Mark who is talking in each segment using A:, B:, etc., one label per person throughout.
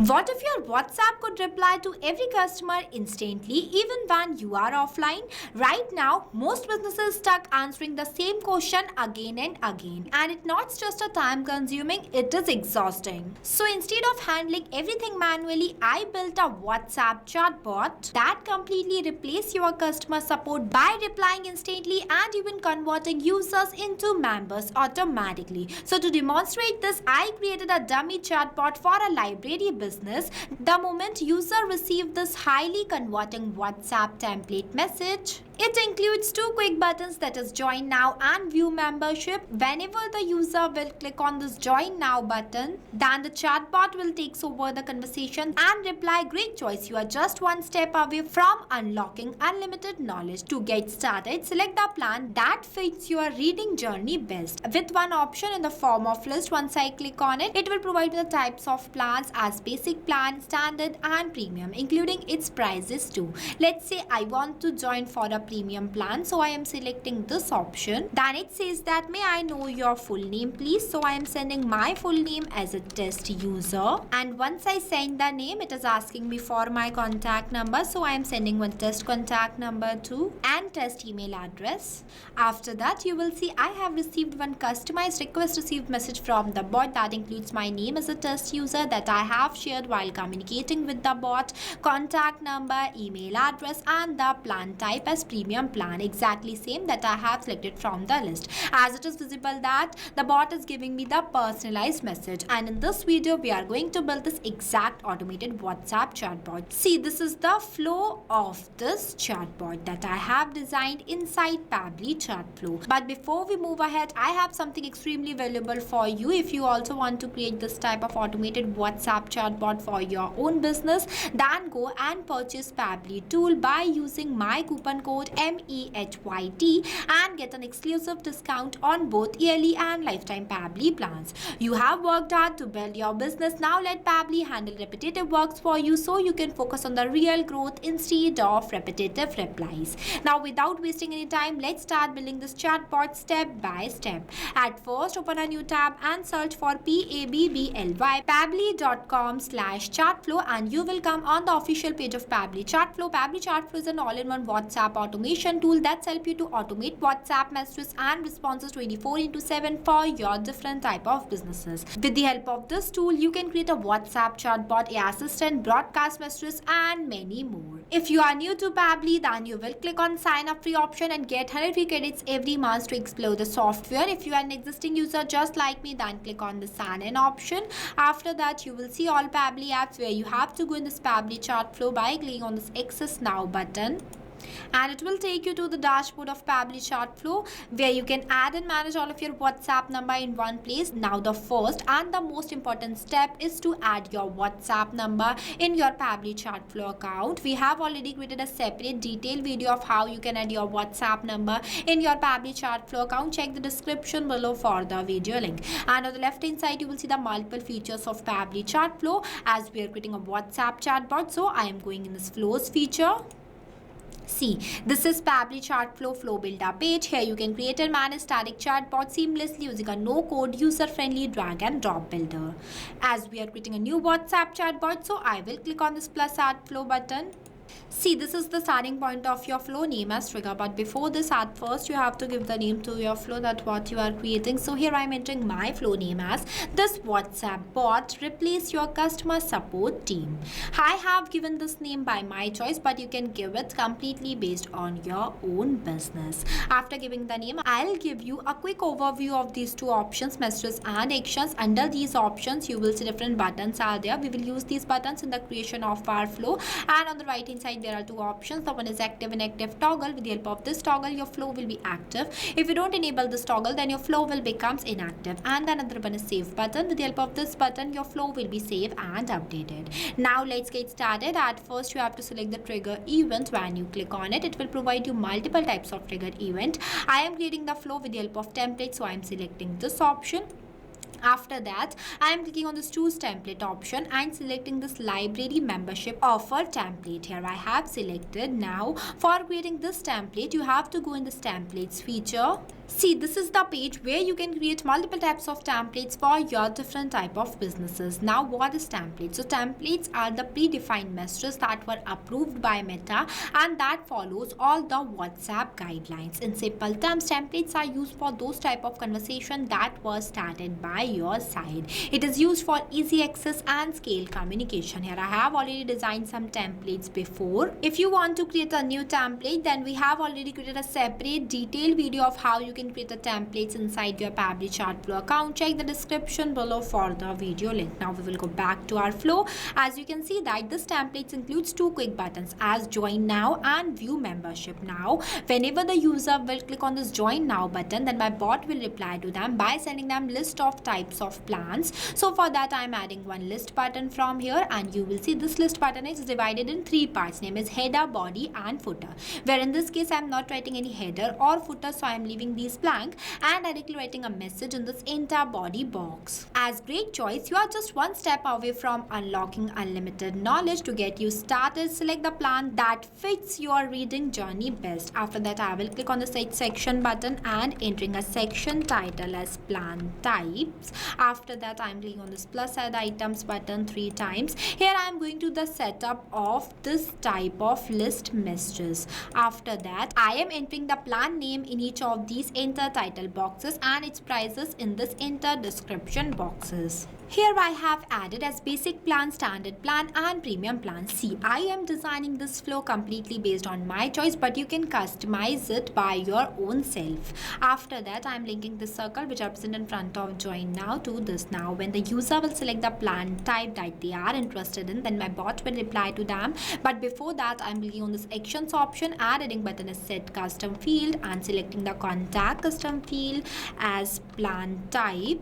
A: What if your WhatsApp could reply to every customer instantly even when you are offline? Right now, most businesses stuck answering the same question again and again. And it's not just a time consuming, it is exhausting. So instead of handling everything manually, I built a WhatsApp chatbot that completely replaces your customer support by replying instantly and even converting users into members automatically. So to demonstrate this, I created a dummy chatbot for a library business. The moment user received this highly converting WhatsApp template message, it includes two quick buttons, that is join now and view membership. Whenever the user will click on this join now button, then the chatbot will take over the conversation and reply, great choice, you are just one step away from unlocking unlimited knowledge. To get started, select the plan that fits your reading journey best with one option in the form of list. Once I click on it, it will provide the types of plans as basic plan, standard and premium, including its prices too. Let's say I want to join for a premium plan, so I am selecting this option. Then it says that may I know your full name please, so I am sending my full name as a test user. And once I send the name, it is asking me for my contact number, so I am sending one test contact number too and test email address. After that, you will see I have received one customized request received message from the bot that includes my name as a test user that I have shared while communicating with the bot, contact number, email address and the plan type as premium plan, exactly same that I have selected from the list. As it is visible that the bot is giving me the personalized message, and in this video we are going to build this exact automated WhatsApp chatbot. See, this is the flow of this chatbot that I have designed inside Pabbly Chatflow. But before we move ahead, I have something extremely valuable for you. If you also want to create this type of automated WhatsApp chatbot for your own business, then go and purchase Pabbly tool by using my coupon code MEHYT and get an exclusive discount on both yearly and lifetime Pabbly plans. You have worked hard to build your business. Now let Pabbly handle repetitive works for you so you can focus on the real growth instead of repetitive replies. Now without wasting any time, let's start building this chatbot step by step. At first, open a new tab and search for PABBLY pabbly.com/chatflow and you will come on the official page of Pabbly Chatflow. Pabbly Chatflow is an all-in-one WhatsApp automation tool that helps you to automate WhatsApp messages and responses 24/7 for your different type of businesses. With the help of this tool, you can create a WhatsApp chatbot, AI assistant, broadcast messages and many more. If you are new to Pabbly, then you will click on sign up free option and get 100 free credits every month to explore the software. If you are an existing user just like me, then click on the sign in option. After that, you will see all Pabbly apps where you have to go in this Pabbly Chatflow by clicking on this access now button. And it will take you to the dashboard of Pabbly Chatflow where you can add and manage all of your WhatsApp number in one place. Now the first and the most important step is to add your WhatsApp number in your Pabbly Chatflow account. We have already created a separate detailed video of how you can add your WhatsApp number in your Pabbly Chatflow account. Check the description below for the video link. And on the left hand side, you will see the multiple features of Pabbly Chatflow as we are creating a WhatsApp chatbot. So I am going in this flows feature. See, this is Pabbly Chatflow Flow Builder page. Here you can create and manage static chatbot seamlessly using a no-code, user-friendly drag and drop builder. As we are creating a new WhatsApp chatbot, so I will click on this plus add flow button. See, this is the starting point of your flow, name as trigger. But before this, at first you have to give the name to your flow, that what you are creating. So here I am entering my flow name as this WhatsApp bot replace your customer support team. I have given this name by my choice, but you can give it completely based on your own business. After giving the name, I'll give you a quick overview of these two options, messages and actions. Under these options, you will see different buttons are there. We will use these buttons in the creation of our flow. And on the right hand side, there are two options. The one is active and active toggle. With the help of this toggle, your flow will be active. If you don't enable this toggle, then your flow will becomes inactive. And another one is save button. With the help of this button, your flow will be saved and updated. Now let's get started. At first, you have to select the trigger event. When you click on it, it will provide you multiple types of trigger event. I am creating the flow with the help of template, so I am selecting this option. After that, I am clicking on this choose template option and selecting this library membership offer template. Here I have selected. Now for creating this template, you have to go in this templates feature. See, this is the page where you can create multiple types of templates for your different type of businesses. Now what is templates? So templates are the predefined messages that were approved by Meta and that follows all the WhatsApp guidelines. In simple terms, templates are used for those type of conversation that was started by your side. It is used for easy access and scale communication. Here I have already designed some templates before. If you want to create a new template, then we have already created a separate detailed video of how you can create the templates inside your Pabbly Chatflow account. Check the description below for the video link. Now we will go back to our flow. As you can see that this templates includes two quick buttons as join now and view membership. Now whenever the user will click on this join now button, then my bot will reply to them by sending them list of types of plans. So for that I am adding one list button from here, and you will see this list button is divided in three parts. Name is header, body and footer, where in this case I am not writing any header or footer, so I am leaving these blank and directly writing a message in this enter body box. As great choice, you are just one step away from unlocking unlimited knowledge. To get you started, select the plan that fits your reading journey best. After that I will click on the set section button and entering a section title as plan types. After that I am clicking on this plus add items button 3 times. Here I am going to the setup of this type of list messages. After that I am entering the plan name in each of these enter title boxes and its prices in this enter description boxes. Here I have added as basic plan, standard plan and premium plan. See, I am designing this flow completely based on my choice, but you can customize it by your own self. After that I am linking this circle which I present in front of join now to this. Now when the user will select the plan type that they are interested in, then my bot will reply to them. But before that I am clicking on this actions option, add heading button is set custom field and selecting the contact custom field as plan type.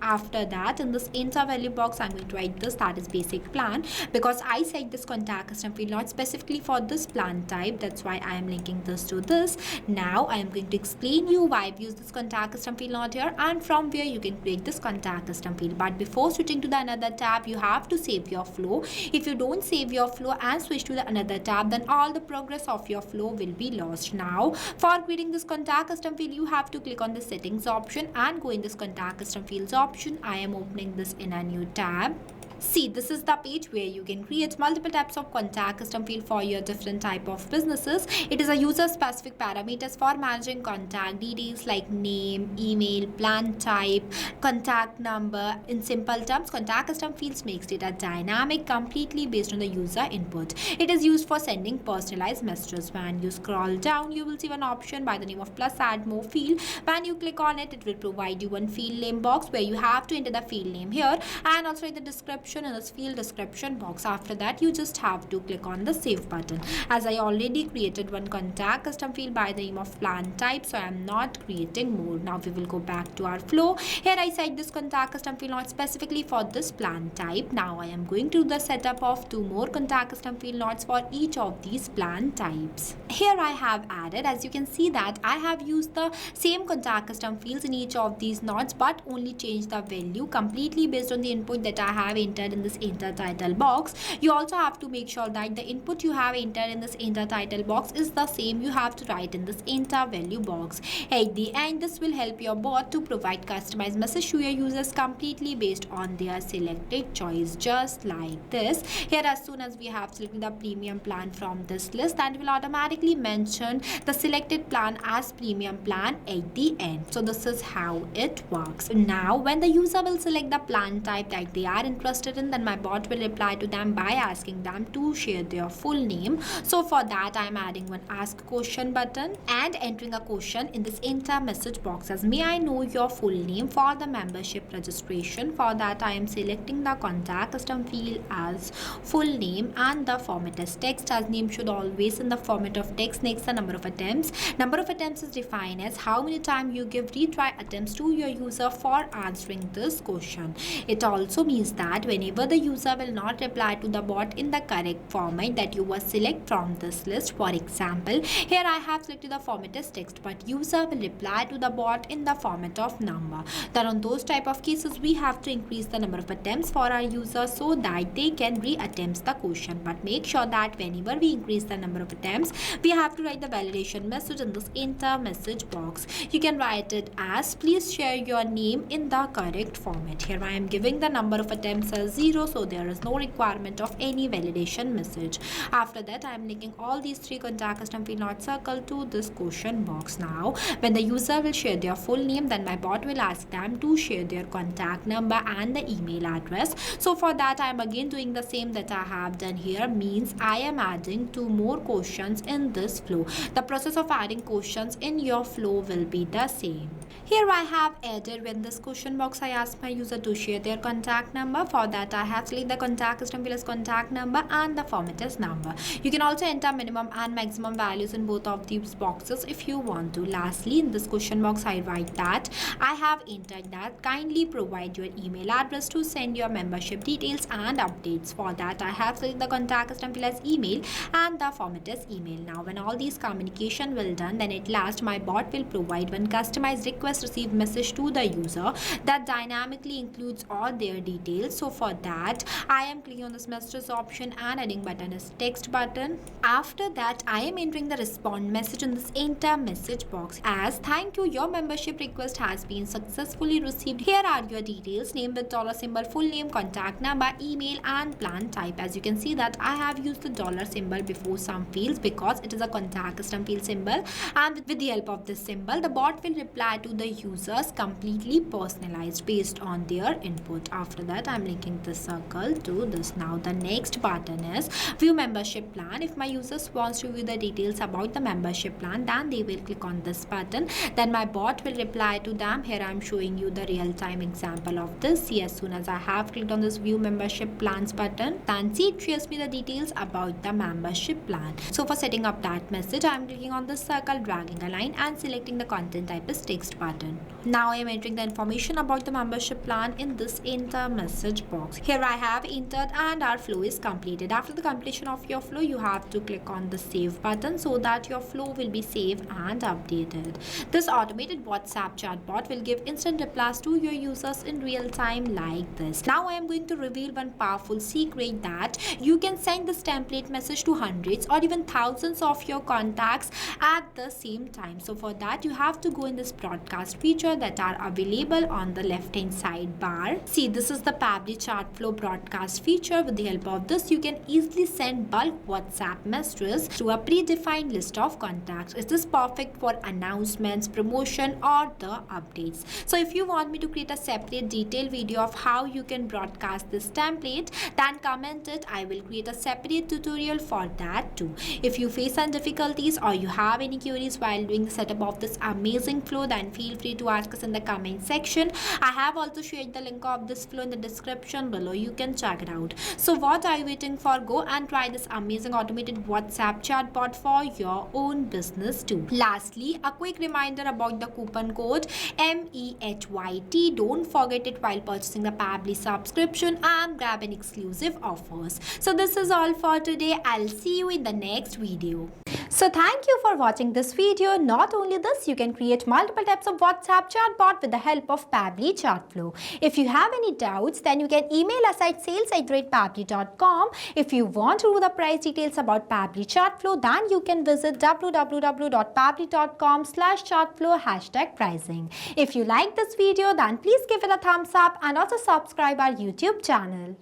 A: After that in this enter value box I'm going to write this, that is basic plan, because I set this contact custom field not specifically for this plan type. That's why I am linking this to this. Now I am going to explain you why I've used this contact custom field not here and from where you can create this contact custom field. But before switching to the another tab, you have to save your flow. If you don't save your flow and switch to the another tab, then all the progress of your flow will be lost. Now for creating this contact custom field, you have to click on the settings option and go in this contact custom fields option. I am opening this in a new tab. See, this is the page where you can create multiple types of contact custom field for your different type of businesses. It is a user specific parameters for managing contact details like name, email, plan type, contact number. In simple terms, contact custom fields makes data dynamic completely based on the user input. It is used for sending personalized messages. When you scroll down, you will see one option by the name of plus add more field. When you click on it, it will provide you one field name box where you have to enter the field name here and also in the description in this field description box. After that you just have to click on the save button. As I already created one contact custom field by the name of plan type, so I am not creating more. Now we will go back to our flow. Here I set this contact custom field not specifically for this plan type. Now I am going to the setup of 2 more contact custom field nodes for each of these plan types. Here I have added, as you can see that I have used the same contact custom fields in each of these nodes but only changed the value completely based on the input that I have entered in this enter title box. You also have to make sure that the input you have entered in this enter title box is the same you have to write in this enter value box. At the end, this will help your bot to provide customized message to your users completely based on their selected choice, just like this. Here, as soon as we have selected the premium plan from this list, that will automatically mention the selected plan as premium plan at the end. So this is how it works. Now when the user will select the plan type that they are interested in, then my bot will reply to them by asking them to share their full name. So for that I am adding one ask question button and entering a question in this enter message box as may I know your full name for the membership registration. For that I am selecting the contact custom field as full name and the format as text, as name should always in the format of text. Next, the number of attempts. Number of attempts is defined as how many times you give retry attempts to your user for answering this question. It also means that whenever the user will not reply to the bot in the correct format that you will select from this list. For example, here I have selected the format as text, but user will reply to the bot in the format of number. Then on those type of cases, we have to increase the number of attempts for our users so that they can re-attempt the question. But make sure that whenever we increase the number of attempts, we have to write the validation message in this enter message box. You can write it as please share your name in the correct format. Here I am giving the number of attempts as 0, so there is no requirement of any validation message. After that, I am linking all these 3 contact custom field not circle to this question box. Now when the user will share their full name, then my bot will ask them to share their contact number and the email address. So for that, I am again doing the same that I have done here, means I am adding 2 more questions in this flow. The process of adding questions in your flow will be the same. Here I have added when this question box, I ask my user to share their contact number. For that, I have selected the contact custom field as contact number and the format as number. You can also enter minimum and maximum values in both of these boxes if you want to. Lastly, in this question box, I write that I have entered that kindly provide your email address to send your membership details and updates. For that, I have selected the contact custom field as email and the format as email. Now when all these communication will done, then at last my bot will provide one customized request receive message to the user that dynamically includes all their details. So for that, I am clicking on this messages option and adding button as text button. After that, I am entering the respond message in this enter message box as thank you, your membership request has been successfully received. Here are your details, name with dollar symbol, full name, contact number, email and plan type. As you can see that I have used the dollar symbol before some fields because it is a contact custom field symbol, and with the help of this symbol, the bot will reply to the users completely personalized based on their input. After that, I'm linking the circle to this. Now the next button is view membership plan. If my users wants to view the details about the membership plan, then they will click on this button. Then my bot will reply to them. Here I'm showing you the real-time example of this. See, as soon as I have clicked on this view membership plans button, then see it shares me the details about the membership plan. So for setting up that message, I'm clicking on this circle, dragging a line and selecting the content type as text button. Now I am entering the information about the membership plan in this enter message box. Here I have entered and our flow is completed. After the completion of your flow, you have to click on the save button so that your flow will be saved and updated. This automated WhatsApp chatbot will give instant replies to your users in real time like this. Now I am going to reveal one powerful secret that you can send this template message to hundreds or even thousands of your contacts at the same time. So for that, you have to go in this broadcast feature that are available on the left hand side bar. See, this is the Pabbly Chatflow broadcast feature. With the help of this, you can easily send bulk WhatsApp messages to a predefined list of contacts. Is this perfect for announcements, promotion or the updates? So if you want me to create a separate detailed video of how you can broadcast this template, then comment it. I will create a separate tutorial for that too. If you face some difficulties or you have any queries while doing the setup of this amazing flow, then feel free to ask us in the comment section. I have also shared the link of this flow in the description below. You can check it out. So what are you waiting for? Go and try this amazing automated WhatsApp chatbot for your own business too. Lastly, a quick reminder about the coupon code MEHYT. Don't forget it while purchasing the Pabbly subscription and grab an exclusive offers. So this is all for today. I'll see you in the next video. So thank you for watching this video. Not only this, you can create multiple types of WhatsApp chatbot with the help of Pabbly Chatflow. If you have any doubts, then you can email us at sales@pabbly.com. If you want to know the price details about Pabbly Chatflow, then you can visit www.pabbly.com/chatflow #pricing. If you like this video, then please give it a thumbs up and also subscribe our YouTube channel.